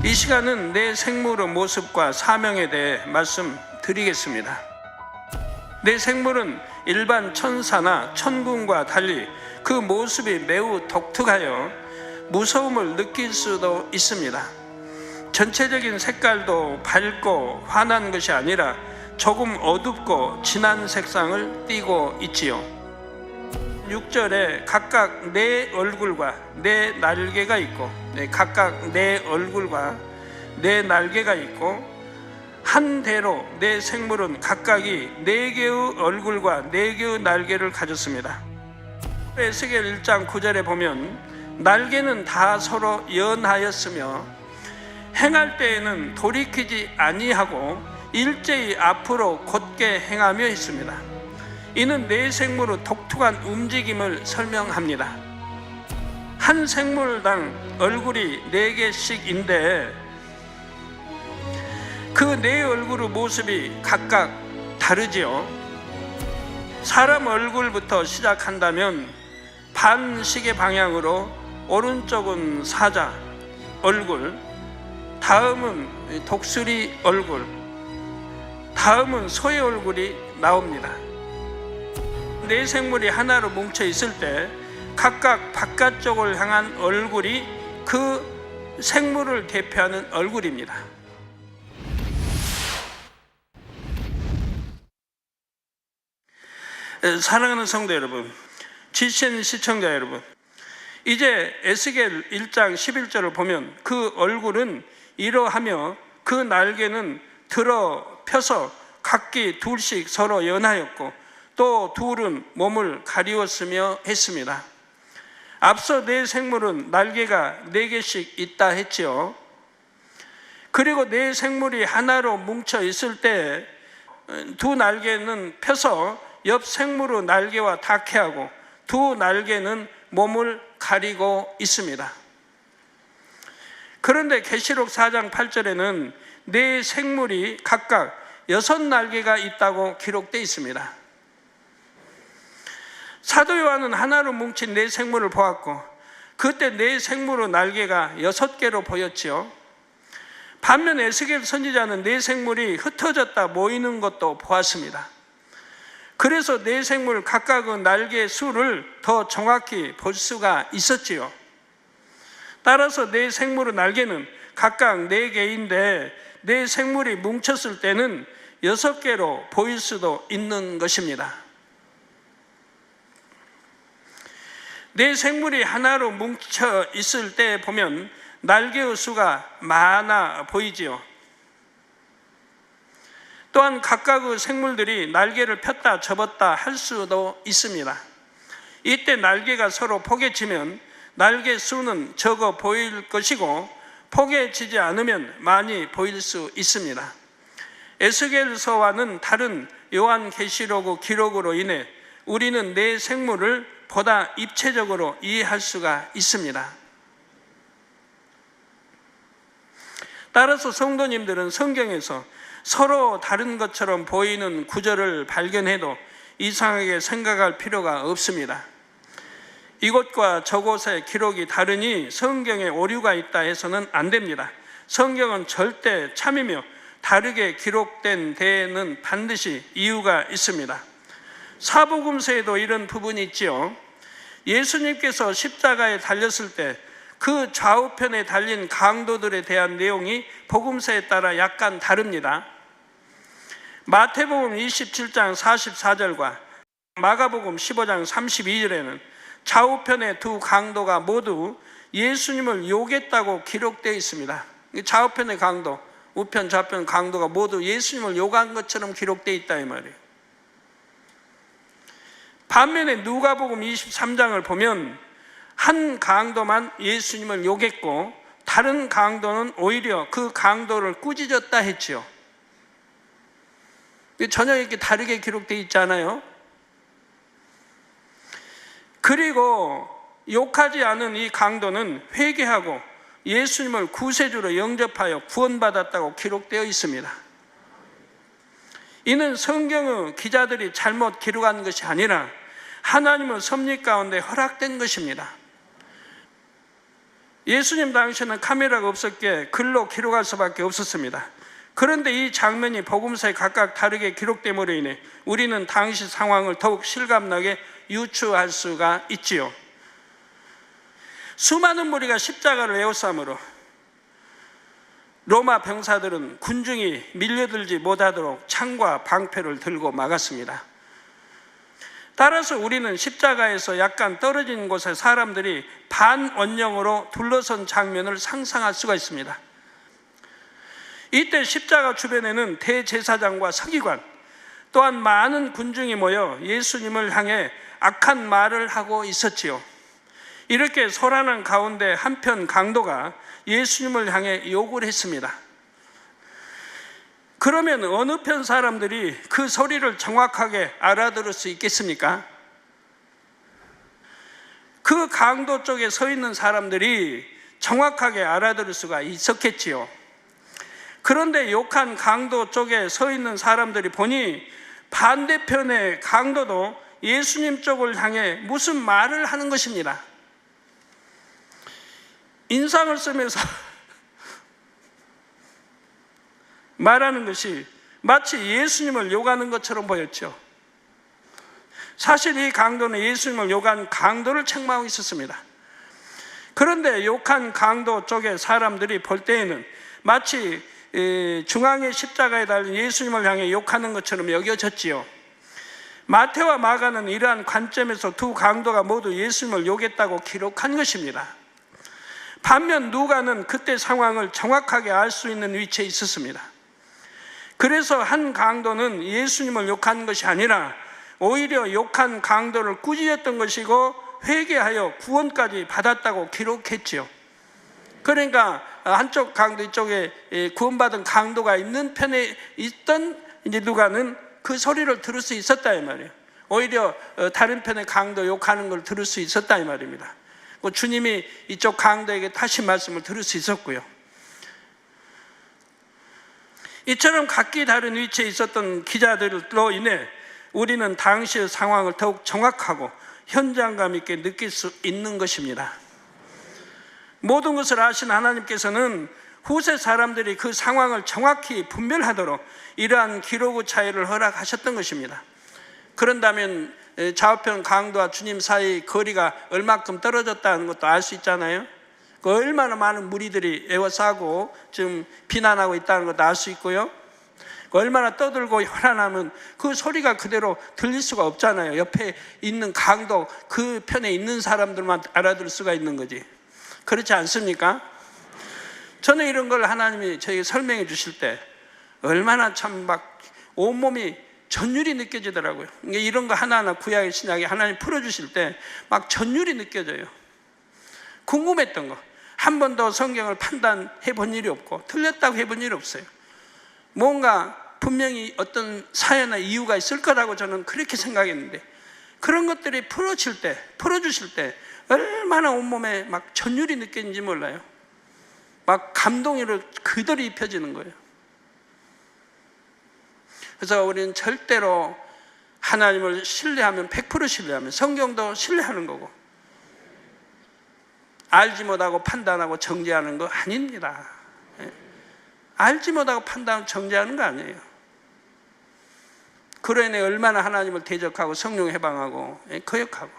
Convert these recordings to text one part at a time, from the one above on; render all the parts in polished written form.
이 시간은 내 생물의 모습과 사명에 대해 말씀드리겠습니다. 내 생물은 일반 천사나 천군과 달리 그 모습이 매우 독특하여 무서움을 느낄 수도 있습니다. 전체적인 색깔도 밝고 환한 것이 아니라 조금 어둡고 진한 색상을 띠고 있지요. 6절에 각각 네 얼굴과 네 날개가 있고, 각각 네 얼굴과 네 날개가 있고, 한 대로 네 생물은 각각이 네 개의 얼굴과 네 개의 날개를 가졌습니다. 에스겔 1장 9절에 보면 날개는 다 서로 연하였으며 행할 때에는 돌이키지 아니하고 일제히 앞으로 곧게 행하며 있습니다. 이는 네 생물의 독특한 움직임을 설명합니다. 한 생물당 얼굴이 4개씩인데 그 네 얼굴의 모습이 각각 다르지요. 사람 얼굴부터 시작한다면 반시계 방향으로 오른쪽은 사자 얼굴, 다음은 독수리 얼굴, 다음은 소의 얼굴이 나옵니다. 네 생물이 하나로 뭉쳐 있을 때 각각 바깥쪽을 향한 얼굴이 그 생물을 대표하는 얼굴입니다. 사랑하는 성도 여러분, GCN 시청자 여러분, 이제 에스겔 1장 11절을 보면 그 얼굴은 이러하며 그 날개는 들어 펴서 각기 둘씩 서로 연하였고 또 둘은 몸을 가리웠으며 했습니다. 앞서 네 생물은 날개가 4개씩 있다 했지요. 그리고 네 생물이 하나로 뭉쳐 있을 때 두 날개는 펴서 옆 생물의 날개와 닿게하고 두 날개는 몸을 가리고 있습니다. 그런데 계시록 4장 8절에는 네 생물이 각각 6날개가 있다고 기록되어 있습니다. 사도 요한은 하나로 뭉친 네 생물을 보았고 그때 네 생물의 날개가 6개로 보였지요. 반면 에스겔 선지자는 네 생물이 흩어졌다 모이는 것도 보았습니다. 그래서 네 생물 각각의 날개 수를 더 정확히 볼 수가 있었지요. 따라서 네 생물의 날개는 각각 4개인데 네 생물이 뭉쳤을 때는 6개로 보일 수도 있는 것입니다. 네 생물이 하나로 뭉쳐 있을 때 보면 날개의 수가 많아 보이지요. 또한 각각의 생물들이 날개를 폈다 접었다 할 수도 있습니다. 이때 날개가 서로 포개지면 날개 수는 적어 보일 것이고 포개지지 않으면 많이 보일 수 있습니다. 에스겔서와는 다른 요한계시록의 기록으로 인해 우리는 네 생물을 보다 입체적으로 이해할 수가 있습니다. 따라서 성도님들은 성경에서 서로 다른 것처럼 보이는 구절을 발견해도 이상하게 생각할 필요가 없습니다. 이곳과 저곳의 기록이 다르니 성경에 오류가 있다 해서는 안 됩니다. 성경은 절대 참이며 다르게 기록된 데에는 반드시 이유가 있습니다. 사복음서에도 이런 부분이 있지요. 예수님께서 십자가에 달렸을 때 그 좌우편에 달린 강도들에 대한 내용이 복음서에 따라 약간 다릅니다. 마태복음 27장 44절과 마가복음 15장 32절에는 좌우편의 두 강도가 모두 예수님을 욕했다고 기록되어 있습니다. 좌우편의 강도, 우편 좌편 강도가 모두 예수님을 욕한 것처럼 기록되어 있다 이 말이에요. 반면에 누가복음 23장을 보면 한 강도만 예수님을 욕했고 다른 강도는 오히려 그 강도를 꾸짖었다 했지요. 전혀 이렇게 다르게 기록되어 있잖아요. 그리고 욕하지 않은 이 강도는 회개하고 예수님을 구세주로 영접하여 구원받았다고 기록되어 있습니다. 이는 성경의 기자들이 잘못 기록한 것이 아니라 하나님의 섭리 가운데 허락된 것입니다. 예수님 당시에는 카메라가 없었기에 글로 기록할 수밖에 없었습니다. 그런데 이 장면이 복음서에 각각 다르게 기록됨으로 인해 우리는 당시 상황을 더욱 실감나게 유추할 수가 있지요. 수많은 무리가 십자가를 에워싸므로 로마 병사들은 군중이 밀려들지 못하도록 창과 방패를 들고 막았습니다. 따라서 우리는 십자가에서 약간 떨어진 곳에 사람들이 반원령으로 둘러선 장면을 상상할 수가 있습니다. 이때 십자가 주변에는 대제사장과 서기관 또한 많은 군중이 모여 예수님을 향해 악한 말을 하고 있었지요. 이렇게 소란한 가운데 한편 강도가 예수님을 향해 욕을 했습니다. 그러면 어느 편 사람들이 그 소리를 정확하게 알아들을 수 있겠습니까? 그 강도 쪽에 서 있는 사람들이 정확하게 알아들을 수가 있었겠지요. 그런데 욕한 강도 쪽에 서 있는 사람들이 보니 반대편의 강도도 예수님 쪽을 향해 무슨 말을 하는 것입니다. 인상을 쓰면서 말하는 것이 마치 예수님을 욕하는 것처럼 보였죠. 사실 이 강도는 예수님을 욕한 강도를 책망하고 있었습니다. 그런데 욕한 강도 쪽의 사람들이 볼 때에는 마치 중앙의 십자가에 달린 예수님을 향해 욕하는 것처럼 여겨졌지요. 마태와 마가는 이러한 관점에서 두 강도가 모두 예수님을 욕했다고 기록한 것입니다. 반면 누가는 그때 상황을 정확하게 알 수 있는 위치에 있었습니다. 그래서 한 강도는 예수님을 욕한 것이 아니라 오히려 욕한 강도를 꾸짖었던 것이고 회개하여 구원까지 받았다고 기록했지요. 그러니까 한쪽 강도 이쪽에 구원받은 강도가 있는 편에 있던 이제 누가는 그 소리를 들을 수 있었다 이 말이에요. 오히려 다른 편의 강도 욕하는 걸 들을 수 있었다 이 말입니다. 주님이 이쪽 강도에게 다시 말씀을 들을 수 있었고요. 이처럼 각기 다른 위치에 있었던 기자들로 인해 우리는 당시의 상황을 더욱 정확하고 현장감 있게 느낄 수 있는 것입니다. 모든 것을 아신 하나님께서는 후세 사람들이 그 상황을 정확히 분별하도록 이러한 기록의 차이를 허락하셨던 것입니다. 그런다면 좌우편 강도와 주님 사이 거리가 얼마큼 떨어졌다는 것도 알 수 있잖아요. 얼마나 많은 무리들이 에워싸고 지금 비난하고 있다는 것도 알 수 있고요. 얼마나 떠들고 혈안하면 그 소리가 그대로 들릴 수가 없잖아요. 옆에 있는 강도 그 편에 있는 사람들만 알아들을 수가 있는 거지. 그렇지 않습니까? 저는 이런 걸 하나님이 저에게 설명해 주실 때 얼마나 참 막 온몸이 전율이 느껴지더라고요. 이런 거 하나하나 구약의 신약에 하나님 풀어주실 때 막 전율이 느껴져요. 궁금했던 거. 한 번도 성경을 판단해 본 일이 없고 틀렸다고 해본 일이 없어요. 뭔가 분명히 어떤 사연이나 이유가 있을 거라고 저는 그렇게 생각했는데 그런 것들이 풀어주실 때 얼마나 온몸에 막 전율이 느껴지는지 몰라요. 막 감동으로 그대로 입혀지는 거예요. 그래서 우리는 절대로 하나님을 신뢰하면 100% 신뢰하면 성경도 신뢰하는 거고 알지 못하고 판단하고 정죄하는 거 아닙니다. 알지 못하고 판단하고 정죄하는 거 아니에요. 그로 인해 얼마나 하나님을 대적하고 성령 해방하고 거역하고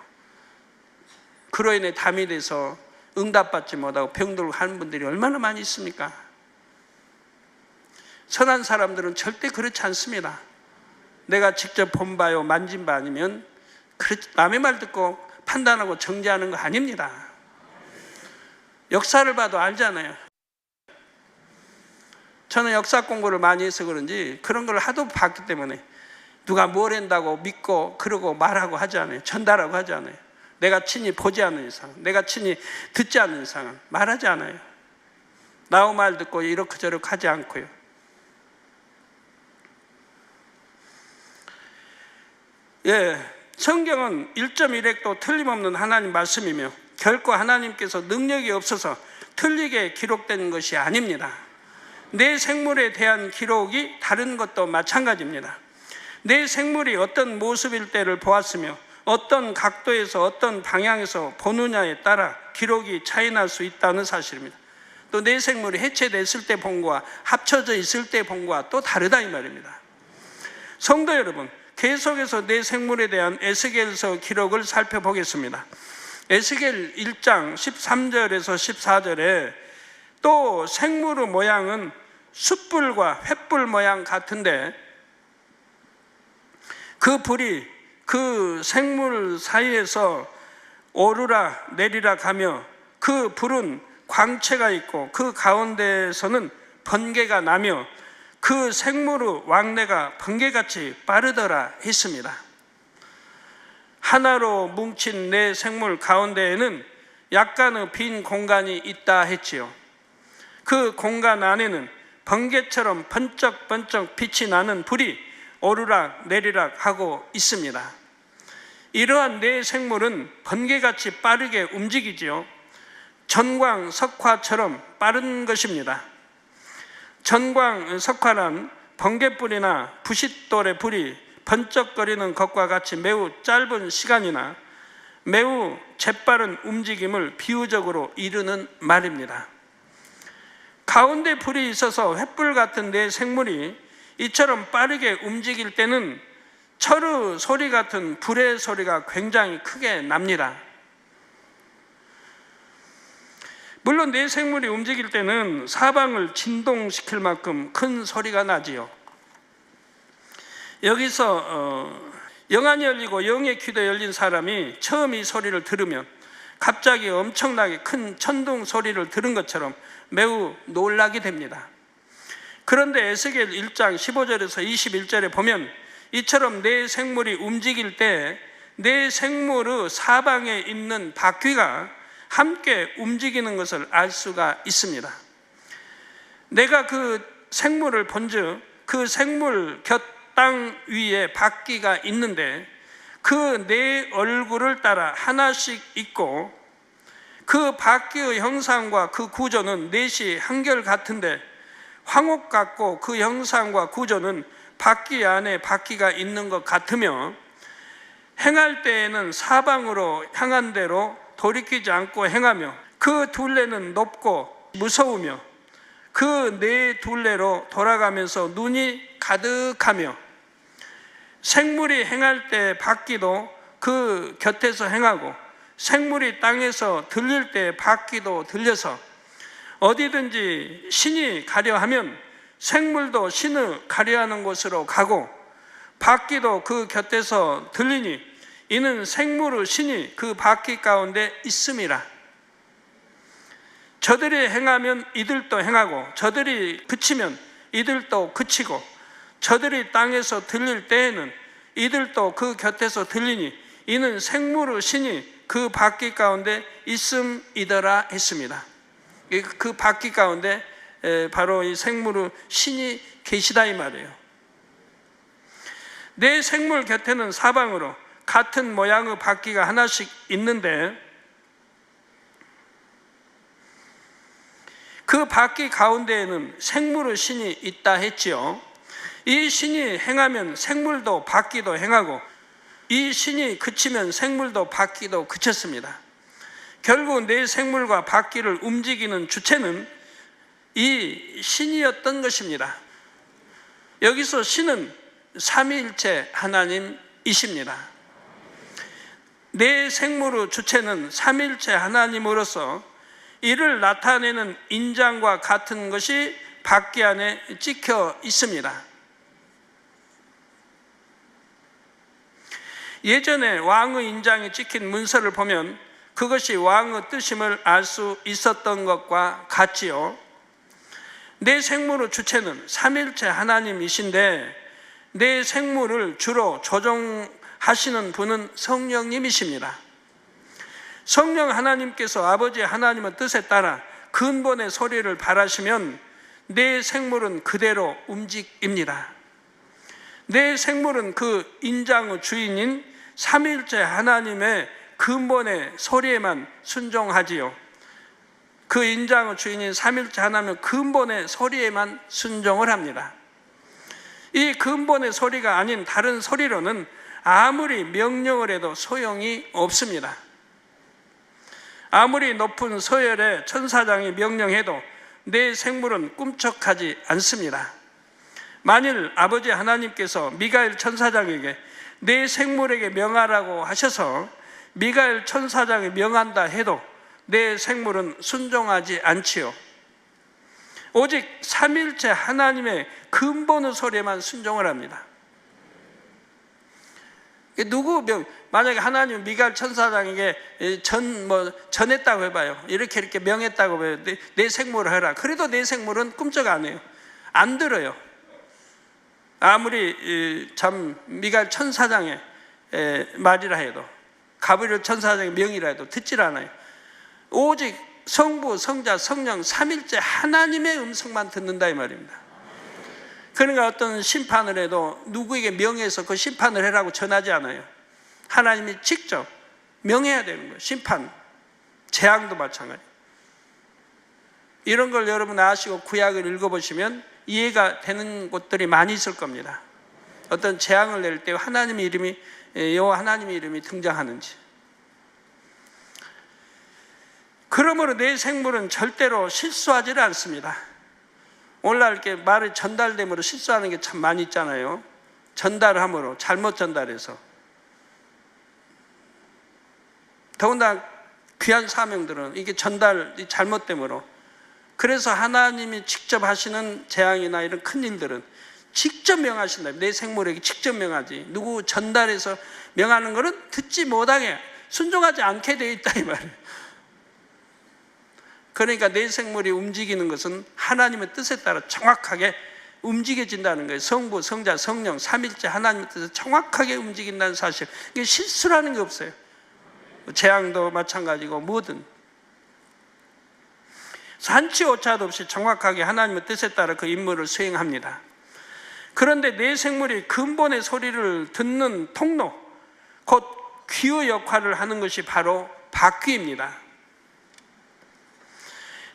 그로 인해 담이 돼서 응답받지 못하고 병들고 하는 분들이 얼마나 많이 있습니까? 선한 사람들은 절대 그렇지 않습니다. 내가 직접 본 바요 만진 바 아니면 남의 말 듣고 판단하고 정죄하는 거 아닙니다. 역사를 봐도 알잖아요. 저는 역사 공부를 많이 해서 그런지 그런 걸 하도 봤기 때문에 누가 뭘 한다고 믿고 그러고 말하고 하지 않아요. 전달하고 하지 않아요. 내가 친히 보지 않는 이상, 내가 친히 듣지 않는 이상은 말하지 않아요. 나의 말 듣고 이렇게 저렇게 하지 않고요. 성경은 1.1획도 틀림없는 하나님 말씀이며 결코 하나님께서 능력이 없어서 틀리게 기록된 것이 아닙니다. 내 생물에 대한 기록이 다른 것도 마찬가지입니다. 내 생물이 어떤 모습일 때를 보았으며 어떤 각도에서 어떤 방향에서 보느냐에 따라 기록이 차이날 수 있다는 사실입니다. 또 내 생물이 해체됐을 때 본 거와 합쳐져 있을 때 본 거와 또 다르다 이 말입니다. 성도 여러분, 계속해서 내 생물에 대한 에스겔서 기록을 살펴보겠습니다. 에스겔 1장 13절에서 14절에 또 생물의 모양은 숯불과 횃불 모양 같은데 그 불이 그 생물 사이에서 오르락 내리락 하며 그 불은 광채가 있고 그 가운데에서는 번개가 나며 그 생물의 왕래가 번개같이 빠르더라 했습니다. 하나로 뭉친 내 생물 가운데에는 약간의 빈 공간이 있다 했지요. 그 공간 안에는 번개처럼 번쩍번쩍 빛이 나는 불이 오르락 내리락 하고 있습니다. 이러한 내 생물은 번개같이 빠르게 움직이지요. 전광석화처럼 빠른 것입니다. 전광석화란 번개불이나 부싯돌의 불이 번쩍거리는 것과 같이 매우 짧은 시간이나 매우 재빠른 움직임을 비유적으로 이루는 말입니다. 가운데 불이 있어서 횃불 같은 내 생물이 이처럼 빠르게 움직일 때는 철의 소리 같은 불의 소리가 굉장히 크게 납니다. 물론 내 생물이 움직일 때는 사방을 진동시킬 만큼 큰 소리가 나지요. 여기서 영안이 열리고 영의 귀도 열린 사람이 처음 이 소리를 들으면 갑자기 엄청나게 큰 천둥 소리를 들은 것처럼 매우 놀라게 됩니다. 그런데 에스겔 1장 15절에서 21절에 보면 이처럼 내 생물이 움직일 때 내 생물의 사방에 있는 바퀴가 함께 움직이는 것을 알 수가 있습니다. 내가 그 생물을 본즉 그 생물 곁 땅 위에 바퀴가 있는데 그 내 얼굴을 따라 하나씩 있고 그 바퀴의 형상과 그 구조는 넷이 한결같은데 황옥 같고 그 형상과 구조는 바퀴 안에 바퀴가 있는 것 같으며 행할 때에는 사방으로 향한 대로 돌이키지 않고 행하며 그 둘레는 높고 무서우며 그 네 둘레로 돌아가면서 눈이 가득하며 생물이 행할 때 바퀴도 그 곁에서 행하고 생물이 땅에서 들릴 때 바퀴도 들려서 어디든지 신이 가려하면 생물도 신을 가려하는 곳으로 가고 바퀴도 그 곁에서 들리니 이는 생물의 신이 그 바퀴 가운데 있음이라. 저들이 행하면 이들도 행하고 저들이 그치면 이들도 그치고 저들이 땅에서 들릴 때에는 이들도 그 곁에서 들리니 이는 생물의 신이 그 바퀴 가운데 있음이더라 했습니다. 그 바퀴 가운데 바로 이 생물의 신이 계시다 이 말이에요. 내 생물 곁에는 사방으로 같은 모양의 바퀴가 하나씩 있는데 그 바퀴 가운데에는 생물의 신이 있다 했지요. 이 신이 행하면 생물도 바퀴도 행하고 이 신이 그치면 생물도 바퀴도 그쳤습니다. 결국 내 생물과 바퀴를 움직이는 주체는 이 신이었던 것입니다. 여기서 신은 삼위일체 하나님이십니다. 내 생물의 주체는 삼위일체 하나님으로서 이를 나타내는 인장과 같은 것이 바퀴 안에 찍혀 있습니다. 예전에 왕의 인장이 찍힌 문서를 보면 그것이 왕의 뜻임을 알 수 있었던 것과 같지요. 내 생물의 주체는 삼위일체 하나님이신데 내 생물을 주로 조종하시는 분은 성령님이십니다. 성령 하나님께서 아버지 하나님의 뜻에 따라 근본의 소리를 발하시면 내 생물은 그대로 움직입니다. 내 생물은 그 인장의 주인인 삼위일체 하나님의 근본의 소리에만 순종하지요. 그 인장의 주인인 삼위일체 하나님의 근본의 소리에만 순종을 합니다. 이 근본의 소리가 아닌 다른 소리로는 아무리 명령을 해도 소용이 없습니다. 아무리 높은 서열의 천사장이 명령해도 내 생물은 꿈쩍하지 않습니다. 만일 아버지 하나님께서 미가엘 천사장에게 내 생물에게 명하라고 하셔서 미가엘 천사장이 명한다 해도 내 생물은 순종하지 않지요. 오직 삼일체 하나님의 근본의 소리에만 순종을 합니다. 만약에 하나님 미가엘 천사장에게 전했다고 해봐요. 이렇게 명했다고 해봐요. 내 생물을 해라. 그래도 내 생물은 꿈쩍 안 해요. 안 들어요. 아무리 미가엘 천사장의 말이라 해도, 가브리엘 천사장의 명이라 해도 듣질 않아요. 오직 성부, 성자, 성령 삼일째 하나님의 음성만 듣는다 이 말입니다. 그러니까 어떤 심판을 해도 누구에게 명해서 그 심판을 해라고 전하지 않아요. 하나님이 직접 명해야 되는 거예요. 심판, 재앙도 마찬가지. 이런 걸 여러분 아시고 구약을 읽어보시면 이해가 되는 곳들이 많이 있을 겁니다. 어떤 재앙을 낼 때 여호와 하나님의 이름이 등장하는지. 그러므로 내 생물은 절대로 실수하지를 않습니다. 오늘날 이렇게 말이 전달됨으로 실수하는 게 참 많이 있잖아요. 전달함으로 잘못 전달해서. 더군다나 귀한 사명들은 이게 전달이 잘못됨으로, 그래서 하나님이 직접 하시는 재앙이나 이런 큰 일들은 직접 명하신다. 내 생물에게 직접 명하지, 누구 전달해서 명하는 것은 듣지 못하게, 순종하지 않게 되어 있다 이 말이에요. 그러니까 내 생물이 움직이는 것은 하나님의 뜻에 따라 정확하게 움직여진다는 거예요. 성부, 성자, 성령 삼일째 하나님의 뜻에 정확하게 움직인다는 사실. 이게 실수라는 게 없어요. 재앙도 마찬가지고 뭐든 산치 오차도 없이 정확하게 하나님의 뜻에 따라 그 임무를 수행합니다. 그런데 내 생물이 근본의 소리를 듣는 통로, 곧 귀의 역할을 하는 것이 바로 바퀴입니다.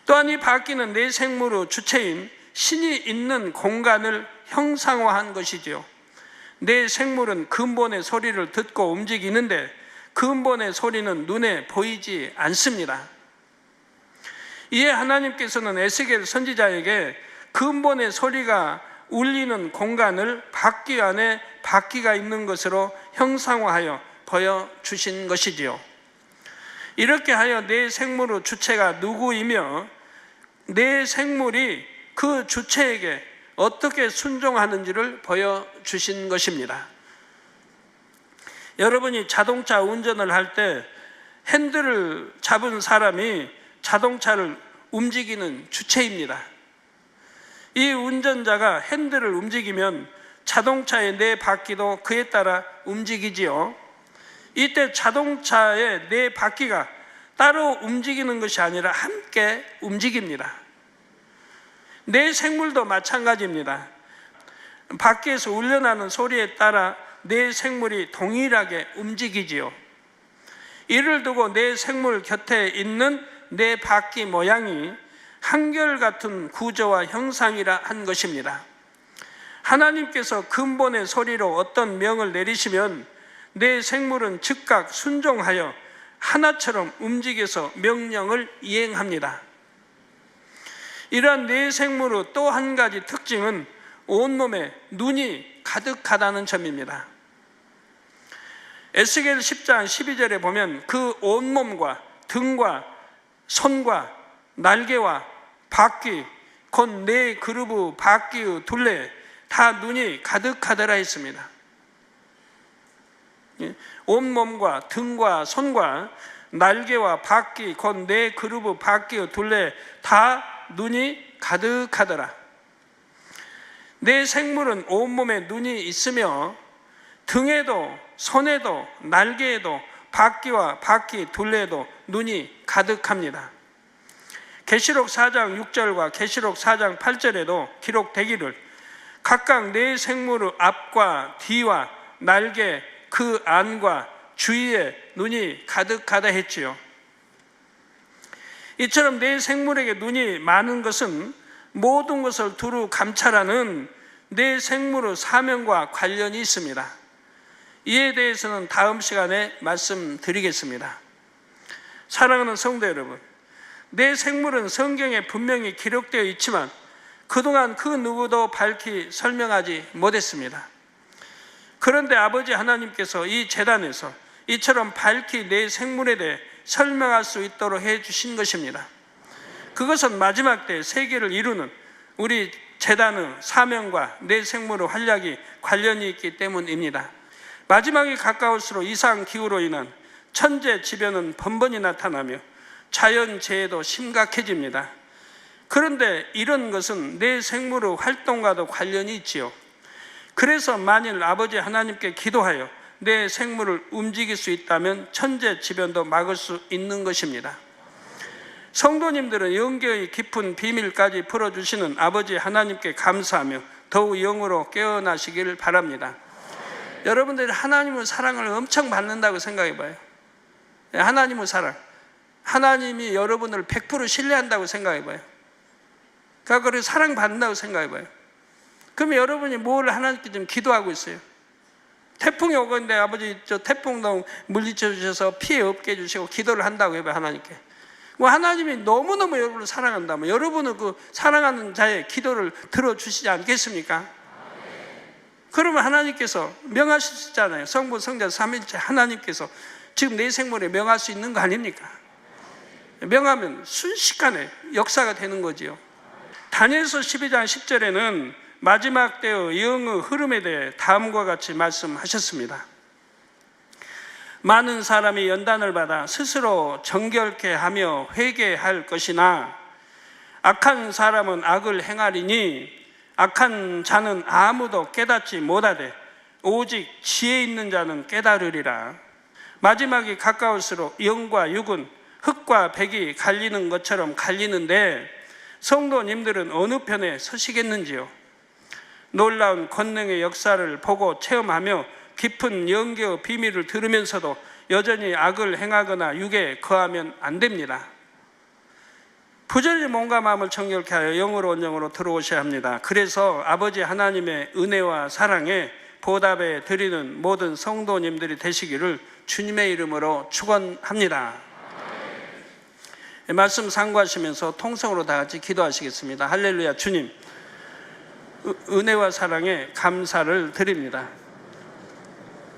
또한 이 바퀴는 내 생물의 주체인 신이 있는 공간을 형상화한 것이지요. 내 생물은 근본의 소리를 듣고 움직이는데 근본의 소리는 눈에 보이지 않습니다. 이에 하나님께서는 에스겔 선지자에게 근본의 소리가 울리는 공간을 바퀴 안에 바퀴가 있는 것으로 형상화하여 보여주신 것이지요. 이렇게 하여 내 생물의 주체가 누구이며 내 생물이 그 주체에게 어떻게 순종하는지를 보여주신 것입니다. 여러분이 자동차 운전을 할 때 핸들을 잡은 사람이 자동차를 움직이는 주체입니다. 이 운전자가 핸들을 움직이면 자동차의 네 바퀴도 그에 따라 움직이지요. 이때 자동차의 네 바퀴가 따로 움직이는 것이 아니라 함께 움직입니다. 내 생물도 마찬가지입니다. 바퀴에서 울려나는 소리에 따라 내 생물이 동일하게 움직이지요. 이를 두고 내 생물 곁에 있는 내 바퀴 모양이 한결같은 구조와 형상이라 한 것입니다. 하나님께서 근본의 소리로 어떤 명을 내리시면 내 생물은 즉각 순종하여 하나처럼 움직여서 명령을 이행합니다. 이러한 내 생물의 또 한 가지 특징은 온몸에 눈이 가득하다는 점입니다. 에스겔 10장 12절에 보면 그 온몸과 등과 손과 날개와 바퀴, 곧 네 그루브 바퀴의 둘레 다 눈이 가득하더라 했습니다. 온몸과 등과 손과 날개와 바퀴, 곧 네 그루브 바퀴의 둘레 다 눈이 가득하더라. 내 생물은 온몸에 눈이 있으며 등에도 손에도 날개에도 바퀴와 바퀴 둘레에도 눈이 가득합니다. 계시록 4장 6절과 계시록 4장 8절에도 기록되기를 각각 내 생물의 앞과 뒤와 날개 그 안과 주위에 눈이 가득하다 했지요. 이처럼 내 생물에게 눈이 많은 것은 모든 것을 두루 감찰하는 내 생물의 사명과 관련이 있습니다. 이에 대해서는 다음 시간에 말씀드리겠습니다. 사랑하는 성도 여러분, 내 생물은 성경에 분명히 기록되어 있지만 그동안 그 누구도 밝히 설명하지 못했습니다. 그런데 아버지 하나님께서 이 제단에서 이처럼 밝히 내 생물에 대해 설명할 수 있도록 해주신 것입니다. 그것은 마지막 때 세계를 이루는 우리 제단의 사명과 내 생물의 활약이 관련이 있기 때문입니다. 마지막이 가까울수록 이상기후로 인한 천재지변은 번번이 나타나며 자연재해도 심각해집니다. 그런데 이런 것은 내 생물의 활동과도 관련이 있지요. 그래서 만일 아버지 하나님께 기도하여 내 생물을 움직일 수 있다면 천재지변도 막을 수 있는 것입니다. 성도님들은 영계의 깊은 비밀까지 풀어주시는 아버지 하나님께 감사하며 더욱 영으로 깨어나시기를 바랍니다. 여러분들이 하나님의 사랑을 엄청 받는다고 생각해 봐요. 하나님의 사랑, 하나님이 여러분을 100% 신뢰한다고 생각해 봐요. 그러니까 사랑받는다고 생각해 봐요. 그러면 여러분이 뭘 하나님께 좀 기도하고 있어요? 태풍이 오고 있는데 아버지 저 태풍도 물리쳐 주셔서 피해 없게 해주시고 기도를 한다고 해봐요. 하나님께. 하나님이 너무너무 여러분을 사랑한다면 여러분은 그 사랑하는 자의 기도를 들어주시지 않겠습니까? 그러면 하나님께서 명하실 수 있잖아요. 성부, 성자, 삼위일체 하나님께서 지금 내 생물에 명할 수 있는 거 아닙니까? 명하면 순식간에 역사가 되는 거지요. 다니엘서 12장 10절에는 마지막 때의 영의 흐름에 대해 다음과 같이 말씀하셨습니다. 많은 사람이 연단을 받아 스스로 정결케 하며 회개할 것이나 악한 사람은 악을 행하리니 악한 자는 아무도 깨닫지 못하되 오직 지혜 있는 자는 깨달으리라. 마지막이 가까울수록 영과 육은 흙과 백이 갈리는 것처럼 갈리는데 성도님들은 어느 편에 서시겠는지요? 놀라운 권능의 역사를 보고 체험하며 깊은 영계의 비밀을 들으면서도 여전히 악을 행하거나 육에 거하면 안 됩니다. 부절히 몸과 마음을 정결케 하여 영으로 온영으로 들어오셔야 합니다. 그래서 아버지 하나님의 은혜와 사랑에 보답해 드리는 모든 성도님들이 되시기를 주님의 이름으로 축원합니다. 말씀 상고하시면서 통성으로 다 같이 기도하시겠습니다. 할렐루야. 주님, 은혜와 사랑에 감사를 드립니다.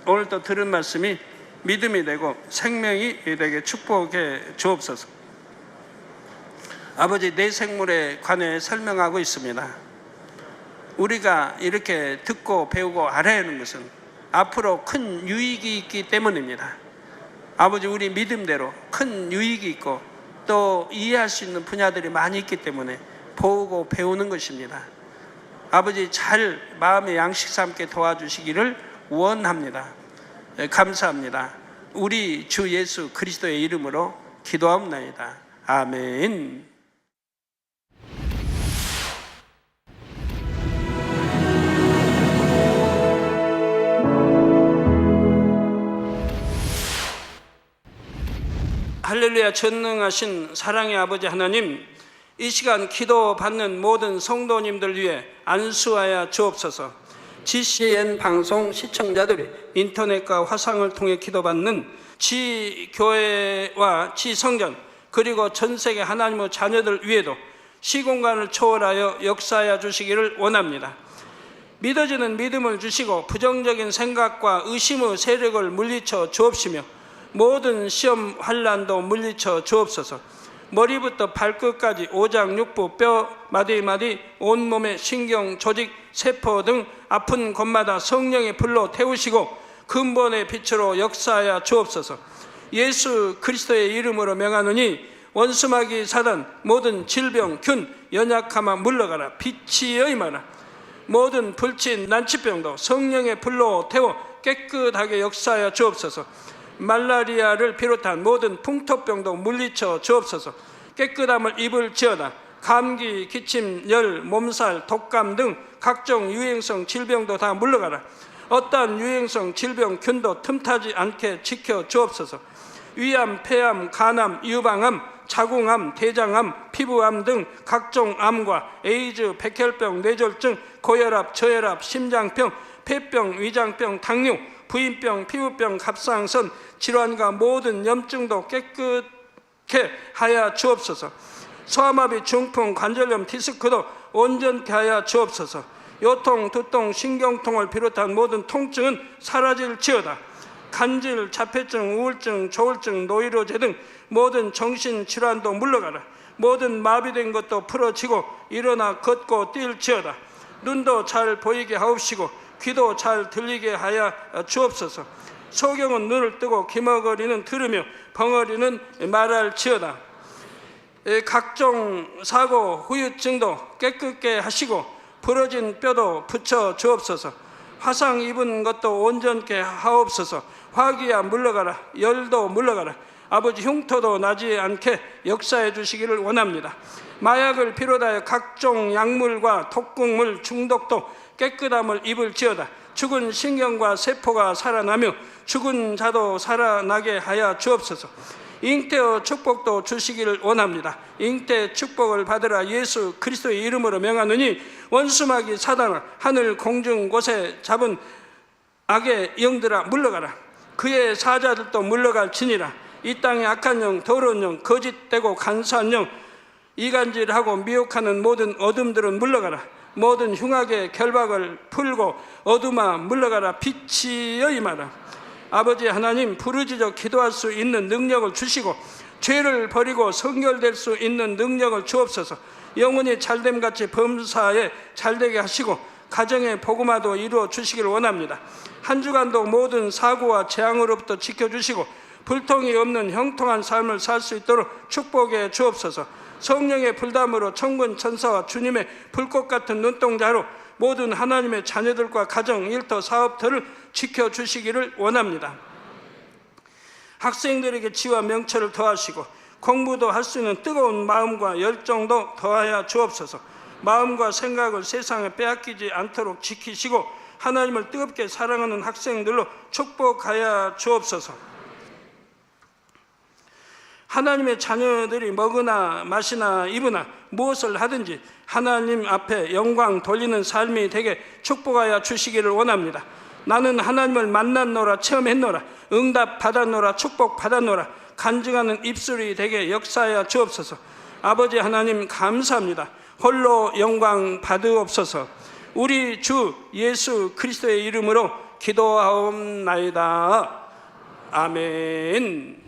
오늘 또 들은 말씀이 믿음이 되고 생명이 되게 축복해 주옵소서. 아버지, 내 생물에 관해 설명하고 있습니다. 우리가 이렇게 듣고 배우고 알아야 하는 것은 앞으로 큰 유익이 있기 때문입니다. 아버지, 우리 믿음대로 큰 유익이 있고 또 이해할 수 있는 분야들이 많이 있기 때문에 보고 배우는 것입니다. 아버지, 잘 마음의 양식 삼게 도와주시기를 원합니다. 감사합니다. 우리 주 예수 그리스도의 이름으로 기도하옵나이다. 아멘. 할렐루야. 전능하신 사랑의 아버지 하나님, 이 시간 기도받는 모든 성도님들 위해 안수하여 주옵소서. GCN 방송 시청자들이 인터넷과 화상을 통해 기도받는 지교회와 지성전 그리고 전세계 하나님의 자녀들 위에도 시공간을 초월하여 역사하여 주시기를 원합니다. 믿어지는 믿음을 주시고 부정적인 생각과 의심의 세력을 물리쳐 주옵시며 모든 시험 환난도 물리쳐 주옵소서. 머리부터 발끝까지 오장육부 뼈 마디마디 온몸의 신경 조직 세포 등 아픈 곳마다 성령의 불로 태우시고 근본의 빛으로 역사하여 주옵소서. 예수 그리스도의 이름으로 명하노니 원수마귀 사단 모든 질병 균 연약함아 물러가라. 빛이 임하라. 모든 불친 난치병도 성령의 불로 태워 깨끗하게 역사하여 주옵소서. 말라리아를 비롯한 모든 풍토병도 물리쳐 주옵소서. 깨끗함을 입을지어다. 감기, 기침, 열, 몸살, 독감 등 각종 유행성 질병도 다 물러가라. 어떠한 유행성 질병 균도 틈타지 않게 지켜 주옵소서. 위암, 폐암, 간암, 유방암, 자궁암, 대장암, 피부암 등 각종 암과 에이즈, 백혈병, 뇌졸중, 고혈압, 저혈압, 심장병, 폐병, 위장병, 당뇨, 부인병, 피부병, 갑상선 질환과 모든 염증도 깨끗게 하여 주옵소서. 소아마비, 중풍, 관절염, 디스크도 온전케 하여 주옵소서. 요통, 두통, 신경통을 비롯한 모든 통증은 사라질지어다. 간질, 자폐증, 우울증, 조울증, 노이로제 등 모든 정신질환도 물러가라. 모든 마비된 것도 풀어지고 일어나 걷고 뛸지어다. 눈도 잘 보이게 하옵시고 귀도 잘 들리게 하여 주옵소서. 소경은 눈을 뜨고 기머거리는 들으며 벙어리는 말할지어다. 각종 사고, 후유증도 깨끗게 하시고 부러진 뼈도 붙여 주옵소서. 화상 입은 것도 온전케 하옵소서. 화기야 물러가라. 열도 물러가라. 아버지 흉터도 나지 않게 역사해 주시기를 원합니다. 마약을 비롯하여 각종 약물과 독극물 중독도 깨끗함을 입을지어다. 죽은 신경과 세포가 살아나며 죽은 자도 살아나게 하여 주옵소서. 잉태의 축복도 주시기를 원합니다. 잉태 축복을 받으라. 예수 그리스도의 이름으로 명하노니 원수마귀 사단아, 하늘 공중 곳에 잡은 악의 영들아 물러가라. 그의 사자들도 물러갈지니라. 이 땅의 악한 영, 더러운 영, 거짓되고 간사한 영, 이간질하고 미혹하는 모든 어둠들은 물러가라. 모든 흉악의 결박을 풀고 어둠아 물러가라. 빛이여 임하라. 아버지 하나님, 부르짖어 기도할 수 있는 능력을 주시고 죄를 버리고 성결될 수 있는 능력을 주옵소서. 영혼이 잘됨같이 범사에 잘되게 하시고 가정의 복음화도 이루어 주시기를 원합니다. 한 주간도 모든 사고와 재앙으로부터 지켜주시고 불통이 없는 형통한 삶을 살 수 있도록 축복해 주옵소서. 성령의 불담으로 천군 천사와 주님의 불꽃 같은 눈동자로 모든 하나님의 자녀들과 가정, 일터, 사업터를 지켜주시기를 원합니다. 학생들에게 지와 명철을 더하시고 공부도 할 수 있는 뜨거운 마음과 열정도 더하여 주옵소서. 마음과 생각을 세상에 빼앗기지 않도록 지키시고 하나님을 뜨겁게 사랑하는 학생들로 축복하여 주옵소서. 하나님의 자녀들이 먹으나 마시나 입으나 무엇을 하든지 하나님 앞에 영광 돌리는 삶이 되게 축복하여 주시기를 원합니다. 나는 하나님을 만났노라, 체험했노라, 응답 받았노라, 축복 받았노라, 간증하는 입술이 되게 역사하여 주옵소서. 아버지 하나님 감사합니다. 홀로 영광 받으옵소서. 우리 주 예수 그리스도의 이름으로 기도하옵나이다. 아멘.